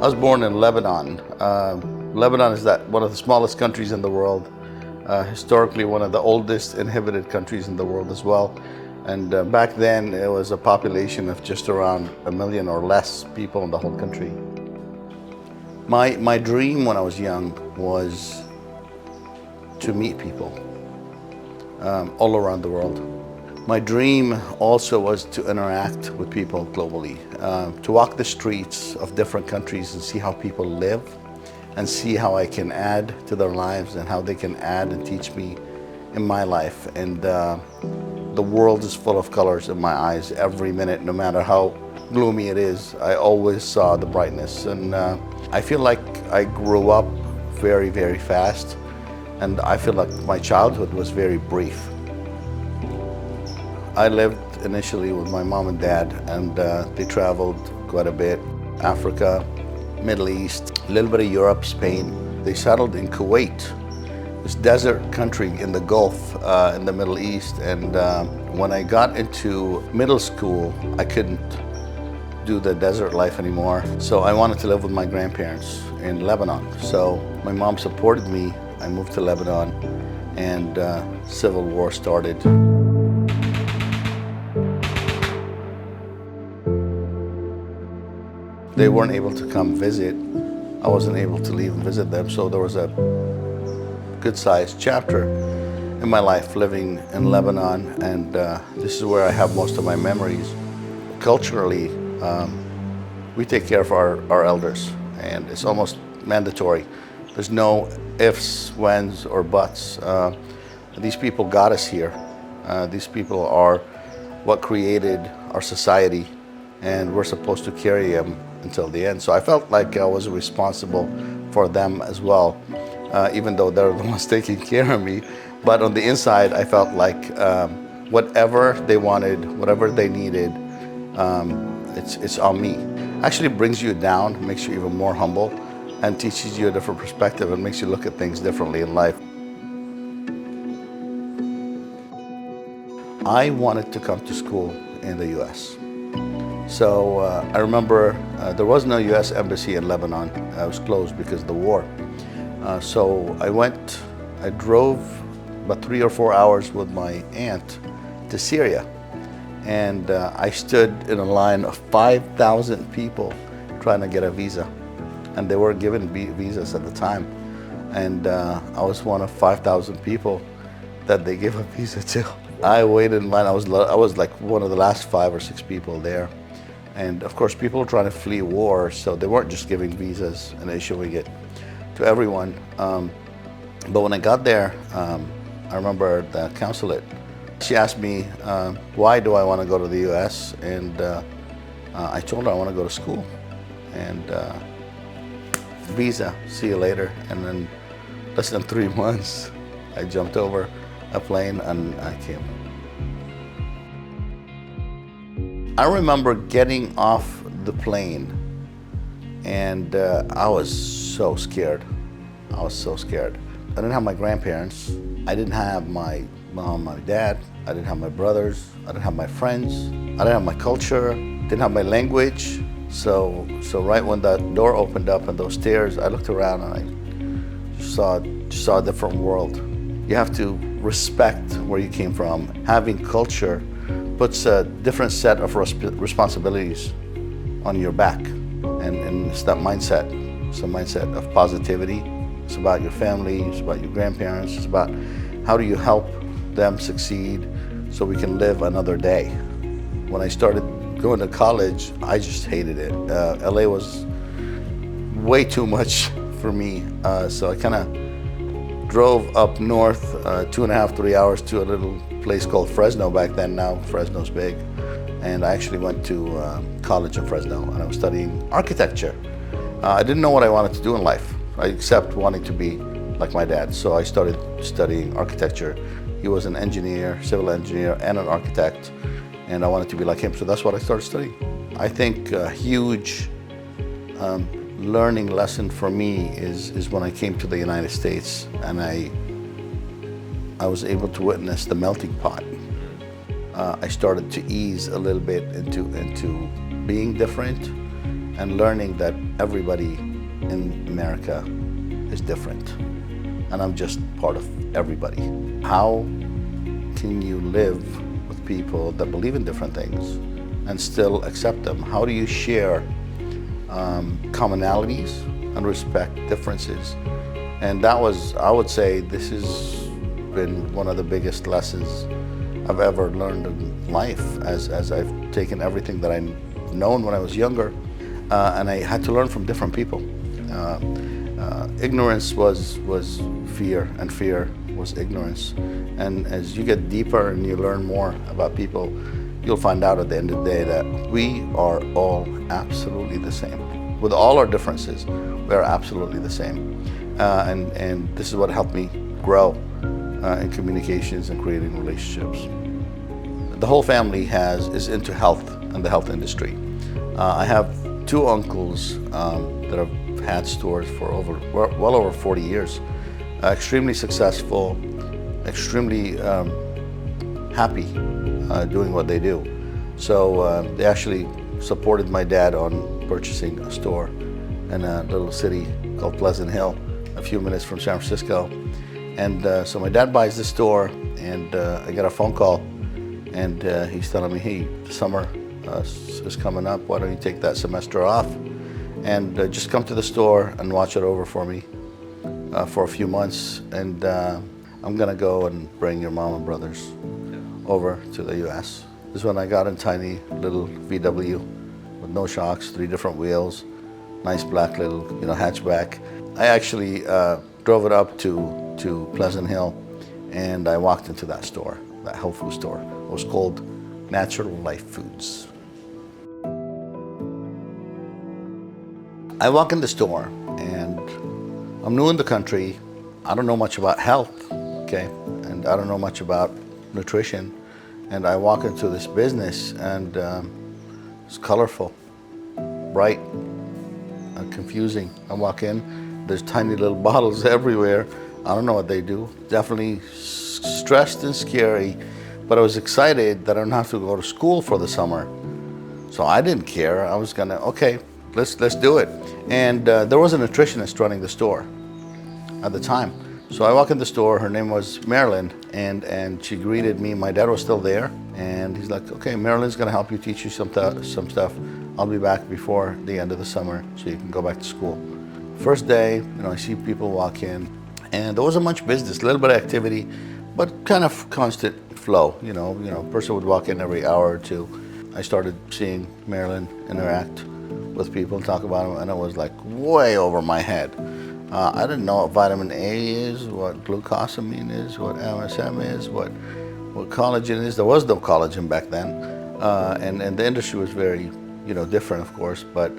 I was born in Lebanon. Lebanon is one of the smallest countries in the world. Historically, one of the oldest inhabited countries in the world as well. And back then, it was a population of just around 1 million or less people in the whole country. My dream when I was young was to meet people all around the world. My dream also was to interact with people globally, to walk the streets of different countries and see how people live and see how I can add to their lives and how they can add and teach me in my life. And the world is full of colors in my eyes every minute, no matter how gloomy it is. I always saw the brightness. And I feel like I grew up very, very fast. And I feel like my childhood was very brief. I lived initially with my mom and dad, and they traveled quite a bit. Africa, Middle East, a little bit of Europe, Spain. They settled in Kuwait, this desert country in the Gulf, in the Middle East. And when I got into middle school, I couldn't do the desert life anymore. So I wanted to live with my grandparents in Lebanon. So my mom supported me. I moved to Lebanon, and civil war started. They weren't able to come visit. I wasn't able to leave and visit them, so there was a good-sized chapter in my life living in Lebanon, and this is where I have most of my memories. Culturally, we take care of our elders, and it's almost mandatory. There's no ifs, whens, or buts. These people got us here. These people are what created our society, and we're supposed to carry them until the end. So I felt like I was responsible for them as well, even though they're the ones taking care of me. But on the inside, I felt like whatever they wanted, whatever they needed, it's on me. Actually brings you down, makes you even more humble, and teaches you a different perspective and makes you look at things differently in life. I wanted to come to school in the US. So I remember there was no US embassy in Lebanon. It was closed because of the war. So I drove about 3 or 4 hours with my aunt to Syria. And I stood in a line of 5,000 people trying to get a visa. And they weren't given visas at the time. And I was one of 5,000 people that they gave a visa to. I waited in line. I was like one of the last 5 or 6 people there. And of course, people were trying to flee war, so they weren't just giving visas and issuing it to everyone. But when I got there, I remember the consulate. She asked me, why do I want to go to the US? And I told her I want to go to school. And visa, see you later. And then less than 3 months, I jumped over a plane and I came. I remember getting off the plane, and I was so scared. I was so scared. I didn't have my grandparents. I didn't have my mom, my dad. I didn't have my brothers. I didn't have my friends. I didn't have my culture. Didn't have my language. So right when that door opened up and those stairs, I looked around and I just saw a different world. You have to respect where you came from. Having culture puts a different set of responsibilities on your back. And it's that mindset. It's a mindset of positivity. It's about your family, it's about your grandparents, it's about how do you help them succeed so we can live another day. When I started going to college, I just hated it. LA was way too much for me. So I kind of drove up north 2.5, 3 hours to a little place called Fresno back then. Now Fresno's big. And I actually went to college in Fresno, and I was studying architecture. I didn't know what I wanted to do in life, except wanting to be like my dad. So I started studying architecture. He was an engineer, civil engineer, and an architect, and I wanted to be like him. So that's what I started studying. I think a huge learning lesson for me is when I came to the United States, and I was able to witness the melting pot. I started to ease a little bit into being different and learning that everybody in America is different, and I'm just part of everybody. How can you live with people that believe in different things and still accept them? How do you share commonalities and respect differences? And that was, I would say, this has been one of the biggest lessons I've ever learned in life, as I've taken everything that I've known when I was younger, and I had to learn from different people. Ignorance was fear, and fear was ignorance. And as you get deeper and you learn more about people, you'll find out at the end of the day that we are all absolutely the same. With all our differences, we are absolutely the same. And this is what helped me grow in communications and creating relationships. The whole family is into health and the health industry. I have two uncles that have had stores for well over 40 years. Extremely successful, extremely happy doing what they do. So they actually supported my dad on purchasing a store in a little city called Pleasant Hill, a few minutes from San Francisco. And so my dad buys the store, and I get a phone call, and he's telling me, hey, the summer is coming up, why don't you take that semester off and just come to the store and watch it over for me for a few months, and I'm gonna go and bring your mom and brothers over to the US. This is when I got a tiny little VW with no shocks, 3 different wheels, nice black little hatchback. I actually drove it up to Pleasant Hill, and I walked into that store, that health food store. It was called Natural Life Foods. I walk in the store, and I'm new in the country. I don't know much about health, okay? And I don't know much about nutrition. And I walk into this business, and it's colorful, bright, and confusing. I walk in, there's tiny little bottles everywhere. I don't know what they do. Definitely stressed and scary, but I was excited that I don't have to go to school for the summer. So I didn't care. I was gonna, okay, let's do it. And there was a nutritionist running the store at the time. So I walk in the store, her name was Marilyn, and she greeted me. My dad was still there, and he's like, okay, Marilyn's gonna help you, teach you some stuff. I'll be back before the end of the summer so you can go back to school. First day, I see people walk in, and there wasn't much business, a little bit of activity, but kind of constant flow. A person would walk in every hour or two. I started seeing Marilyn interact with people and talk about them, and it was like way over my head. I didn't know what vitamin A is, what glucosamine is, what MSM is, what collagen is. There was no collagen back then, and the industry was very, different, of course, but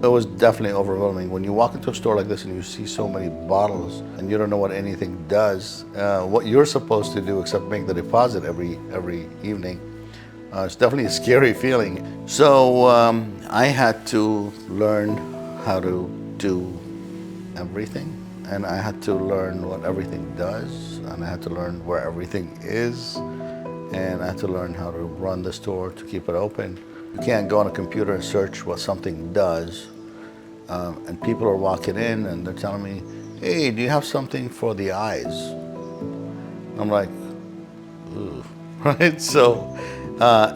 it was definitely overwhelming. When you walk into a store like this and you see so many bottles and you don't know what anything does, what you're supposed to do except make the deposit every evening, it's definitely a scary feeling. So I had to learn how to do everything, and I had to learn what everything does, and I had to learn where everything is, and I had to learn how to run the store to keep it open. You can't go on a computer and search what something does, and people are walking in and they're telling me, hey, do you have something for the eyes? I'm like, ooh, right? So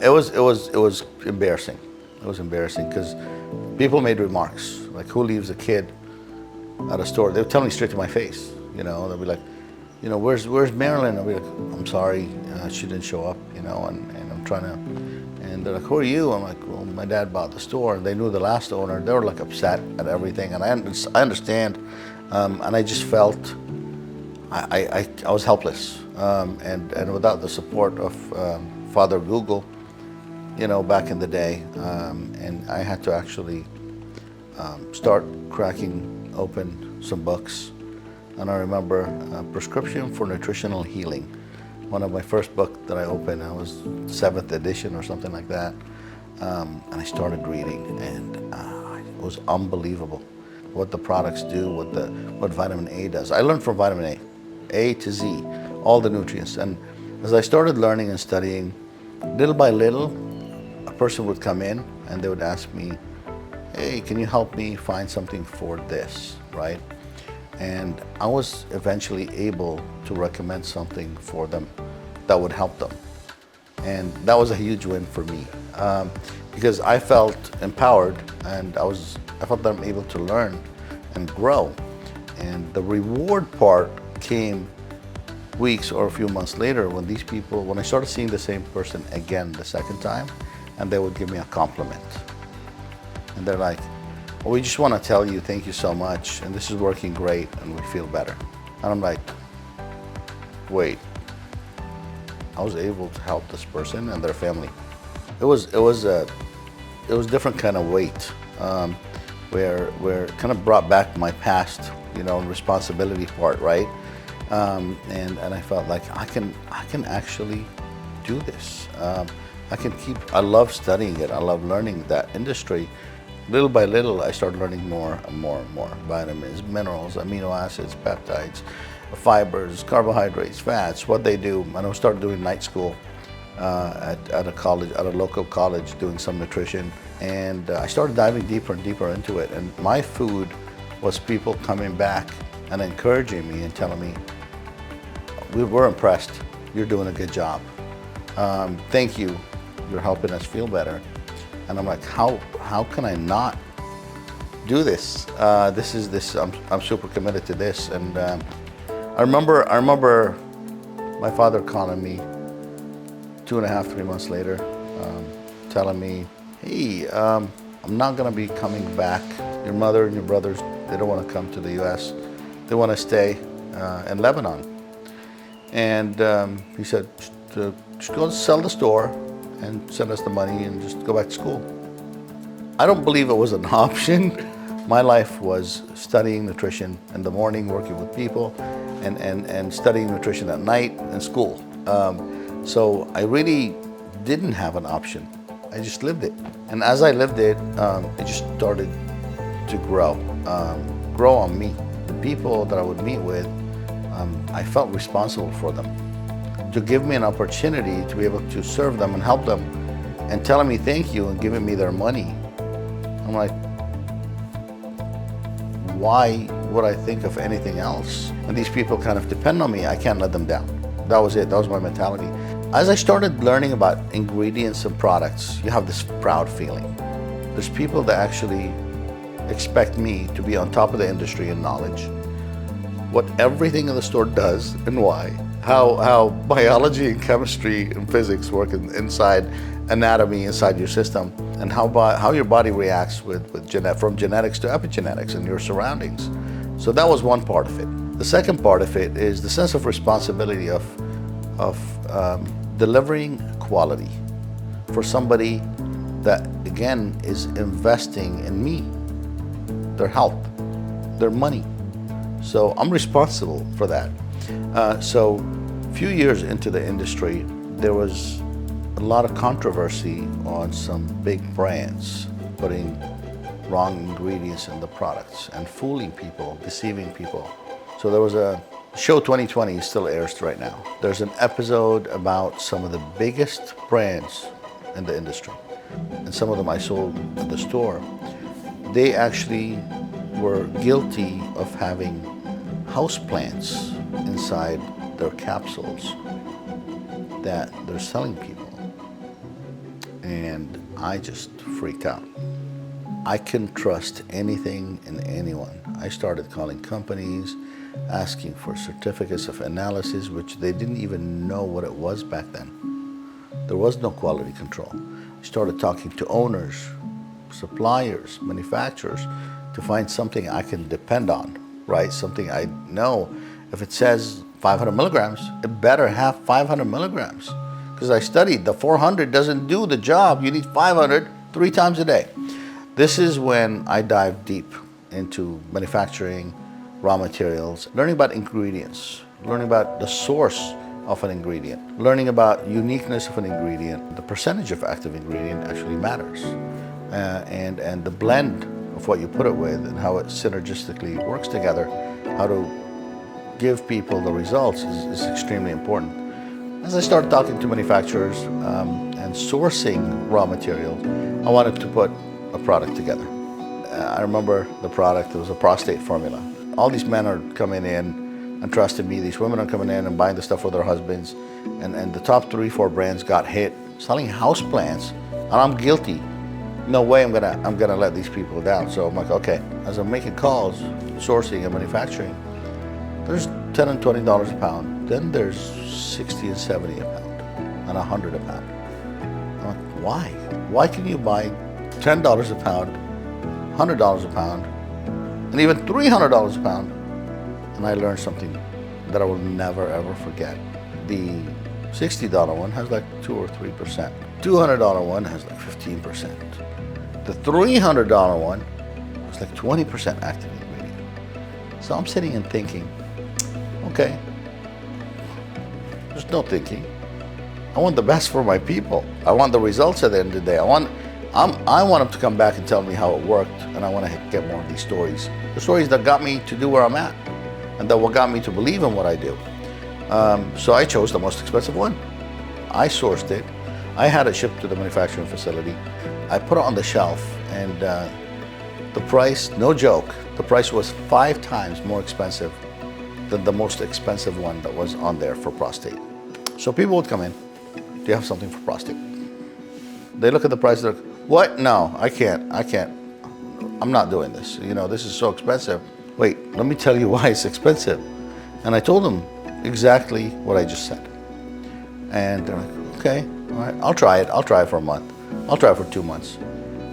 it was embarrassing. It was embarrassing because people made remarks like, who leaves a kid at a store? They would tell me straight to my face. They'll be like, where's Marilyn? I'll be like, I'm sorry, she didn't show up. And I'm trying to. And they're like, who are you? I'm like, well, my dad bought the store. And they knew the last owner. They were like upset at everything, and I understand. And I just felt I was helpless, and without the support of Father Google, back in the day, and I had to actually start cracking open some books. And I remember Prescription for Nutritional Healing, one of my first books that I opened. I was 7th edition or something like that, and I started reading, and it was unbelievable what the products do, what vitamin A does. I learned from vitamin A to Z, all the nutrients. And as I started learning and studying, little by little, a person would come in and they would ask me, hey, can you help me find something for this, right? And I was eventually able to recommend something for them that would help them. And that was a huge win for me, because I felt empowered, and I felt that I'm able to learn and grow. And the reward part came weeks or a few months later when I started seeing the same person again the second time, and they would give me a compliment. And they're like, well, we just want to tell you thank you so much, and this is working great, and we feel better. And I'm like, wait, I was able to help this person and their family. It was a different kind of weight, where it kind of brought back my past, responsibility part, right? And I felt like I can actually do this. I love studying it. I love learning that industry. Little by little, I started learning more and more and more. Vitamins, minerals, amino acids, peptides, fibers, carbohydrates, fats, what they do. And I started doing night school at a local college, doing some nutrition. And I started diving deeper and deeper into it. And my food was people coming back and encouraging me and telling me, we're impressed. You're doing a good job. Thank you. You're helping us feel better. And I'm like, how can I not do this? I'm super committed to this. And I remember my father calling me 2.5, 3 months later, telling me, hey, I'm not gonna be coming back. Your mother and your brothers, they don't want to come to the US. They want to stay in Lebanon. And he said, just go sell the store and send us the money and just go back to school. I don't believe it was an option. My life was studying nutrition in the morning, working with people, and studying nutrition at night in school. So I really didn't have an option. I just lived it. And as I lived it, it just started to grow on me. The people that I would meet with, I felt responsible for them. To give me an opportunity to be able to serve them and help them, and telling me thank you and giving me their money. I'm like, why would I think of anything else? And these people kind of depend on me. I can't let them down. That was it. That was my mentality. As I started learning about ingredients and products, you have this proud feeling. There's people that actually expect me to be on top of the industry in knowledge, what everything in the store does and why, how biology and chemistry and physics work inside anatomy inside your system, and how your body reacts from genetics to epigenetics and your surroundings. So that was one part of it. The second part of it is the sense of responsibility of delivering quality for somebody that, again, is investing in me, their health, their money. So I'm responsible for that. So a few years into the industry, there was a lot of controversy on some big brands putting wrong ingredients in the products and fooling people, deceiving people. So there was a show 2020 still airs right now. There's an episode about some of the biggest brands in the industry, and some of them I sold at the store. They actually were guilty of having houseplants inside their capsules that they're selling people. And I just freaked out. I couldn't trust anything and anyone. I started calling companies, asking for certificates of analysis, which they didn't even know what it was back then. There was no quality control. I started talking to owners, suppliers, manufacturers to find something I can depend on, right? Something I know. If it says 500 milligrams, it better have 500 milligrams. Because I studied, the 400 doesn't do the job. You need 500 3 times a day. This is when I dive deep into manufacturing, raw materials, learning about ingredients, learning about the source of an ingredient, learning about uniqueness of an ingredient. The percentage of active ingredient actually matters. And the blend of what you put it with and how it synergistically works together, how to give people the results is extremely important. As I started talking to manufacturers and sourcing raw materials, I wanted to put a product together. I remember the product, it was a prostate formula. All these men are coming in and trusting me. These women are coming in and buying the stuff for their husbands. And the top 3-4 brands got hit selling house plants, and I'm guilty. No way I'm gonna let these people down. So I'm like, okay, as I'm making calls, sourcing and manufacturing, there's $10 and $20 a pound. Then there's 60 and 70 a pound and 100 a pound. I'm like, why? Why can you buy $10 a pound, $100 a pound, and even $300 a pound? And I learned something that I will never ever forget. The $60 one has like 2 or 3%. $200 one has like 15%. The $300 one was like 20% active ingredient. So I'm sitting and thinking, okay, there's no thinking. I want the best for my people. I want the results at the end of the day. I want them to come back and tell me how it worked, and I want to get more of these stories. The stories that got me to do where I'm at, and that what got me to believe in what I do. So I chose the most expensive one. I sourced it. I had it shipped to the manufacturing facility. I put it on the shelf, and the price, no joke, the price was 5 times more expensive than the most expensive one that was on there for prostate. So people would come in, do you have something for prostate? They look at the price, they're like, what? No, I can't. I'm not doing this. You know, this is so expensive. Wait, let me tell you why it's expensive. And I told them exactly what I just said. And they're like, okay, all right, I'll try it. I'll try it for a month. I'll try it for 2 months.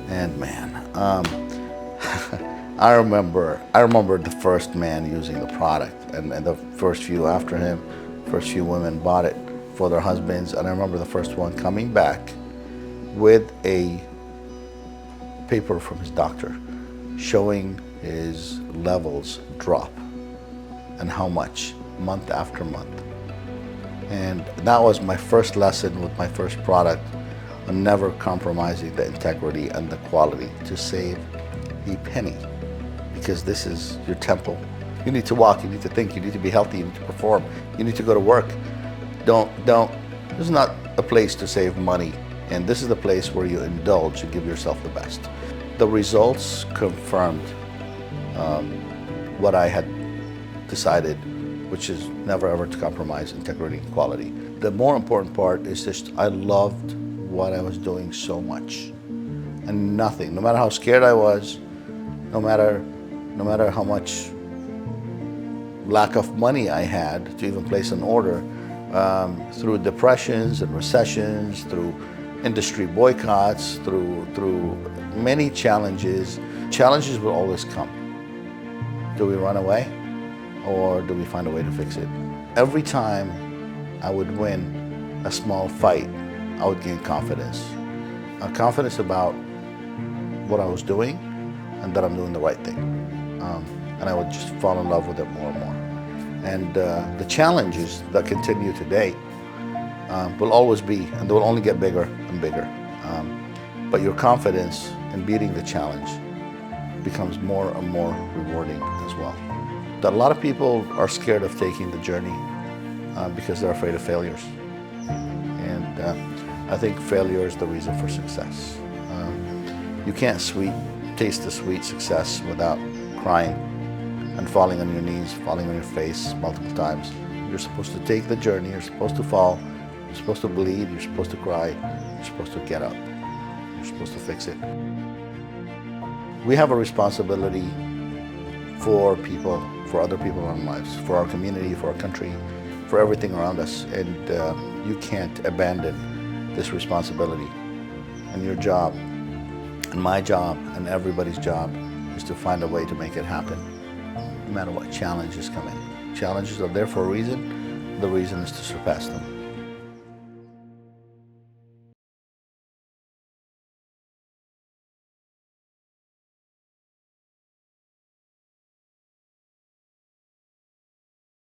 And man, I remember the first man using the product, and the first few after him, first few women bought it for their husbands. And I remember the first one coming back with a paper from his doctor showing his levels drop and how much month after month. And that was my first lesson with my first product on never compromising the integrity and the quality to save a penny, because this is your temple. You need to walk, you need to think, you need to be healthy, you need to perform, you need to go to work. This is not a place to save money, and this is the place where you indulge and give yourself the best. The results confirmed what I had decided, which is never ever to compromise integrity and quality. The more important part is just I loved what I was doing so much, and nothing, no matter how scared I was, no matter how much lack of money I had to even place an order, through depressions and recessions, through industry boycotts, through many challenges. Challenges will always come. Do we run away, or do we find a way to fix it? Every time I would win a small fight, I would gain confidence. Confidence about what I was doing and that I'm doing the right thing. And I would just fall in love with it more and more. And the challenges that continue today will always be, and they will only get bigger and bigger. But your confidence in beating the challenge becomes more and more rewarding as well. That a lot of people are scared of taking the journey because they're afraid of failures. And I think failure is the reason for success. You can't taste the sweet success without crying and falling on your knees, falling on your face multiple times. You're supposed to take the journey, you're supposed to fall, you're supposed to bleed, you're supposed to cry, you're supposed to get up, you're supposed to fix it. We have a responsibility for people, for other people in our lives, for our community, for our country, for everything around us, and you can't abandon this responsibility. And your job, and my job, and everybody's job is to find a way to make it happen, no matter what challenges come in. Challenges are there for a reason. The reason is to surpass them.